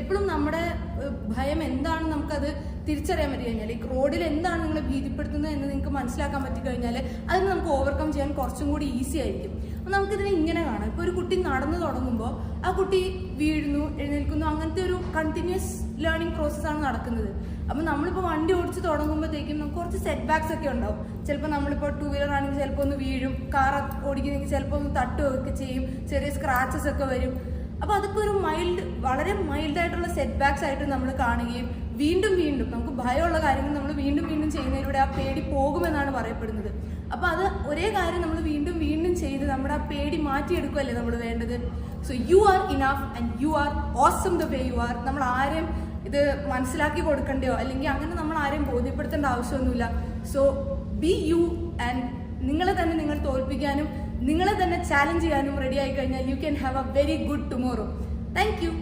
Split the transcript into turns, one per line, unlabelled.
എപ്പോഴും നമ്മുടെ ഭയം എന്താണ് നമുക്കത് തിരിച്ചറിയാൻ പറ്റി കഴിഞ്ഞാൽ, ഈ റോഡിൽ എന്താണ് നിങ്ങളെ ഭീതിപ്പെടുത്തുന്നത് എന്ന് നിങ്ങൾക്ക് മനസ്സിലാക്കാൻ പറ്റിക്കഴിഞ്ഞാൽ അതിന് നമുക്ക് ഓവർകം ചെയ്യാൻ കുറച്ചും കൂടി ഈസി ആയിരിക്കും. അപ്പം നമുക്കിതിനെ ഇങ്ങനെ കാണാം. ഇപ്പോൾ ഒരു കുട്ടി നടന്നു തുടങ്ങുമ്പോൾ ആ കുട്ടി വീഴുന്നു, എഴുന്നേൽക്കുന്നു, അങ്ങനത്തെ ഒരു കണ്ടിന്യൂസ് ലേണിംഗ് പ്രോസസ്സാണ് നടക്കുന്നത്. അപ്പം നമ്മളിപ്പോൾ വണ്ടി ഓടിച്ച് തുടങ്ങുമ്പോഴത്തേക്കും നമുക്ക് കുറച്ച് സെറ്റ് ബാക്സ് ഒക്കെ ഉണ്ടാവും. ചിലപ്പോൾ നമ്മളിപ്പോൾ 2 വീലർ ആണെങ്കിൽ ചിലപ്പോൾ ഒന്ന് വീഴും, കാർ ഓടിക്കുന്നെങ്കിൽ ചിലപ്പോൾ ഒന്ന് തട്ടുകയൊക്കെ ചെയ്യും, ചെറിയ സ്ക്രാച്ചസ് ഒക്കെ വരും. അപ്പോൾ അതൊക്കെ ഒരു വളരെ മൈൽഡായിട്ടുള്ള സെറ്റ് ബാക്സ് ആയിട്ട് നമ്മൾ കാണുകയും വീണ്ടും വീണ്ടും നമുക്ക് ഭയമുള്ള കാര്യങ്ങൾ നമ്മൾ വീണ്ടും വീണ്ടും ചെയ്യുന്നതിലൂടെ ആ പേടി പോകുമെന്നാണ് പറയപ്പെടുന്നത്. അപ്പോൾ അത് ഒരേ കാര്യം നമ്മൾ വീണ്ടും വീണ്ടും ചെയ്ത് നമ്മുടെ ആ പേടി മാറ്റിയെടുക്കുകയല്ലേ നമ്മൾ വേണ്ടത്. So you are enough and you are awesome the way you are. നമ്മൾ ആരെയും ഇത് മനസ്സിലാക്കി കൊടുക്കണ്ടയോ അല്ലെങ്കിൽ അങ്ങനെ നമ്മൾ ആരെയും ബോധ്യപ്പെടുത്തേണ്ട ആവശ്യമൊന്നുമില്ല. സോ ബി യു ആൻഡ് നിങ്ങളെ തന്നെ നിങ്ങൾ തോൽപ്പിക്കാനും നിങ്ങളെ തന്നെ ചാലഞ്ച് ചെയ്യാനും റെഡി ആയി കഴിഞ്ഞാൽ you can have A very good tomorrow. Thank you.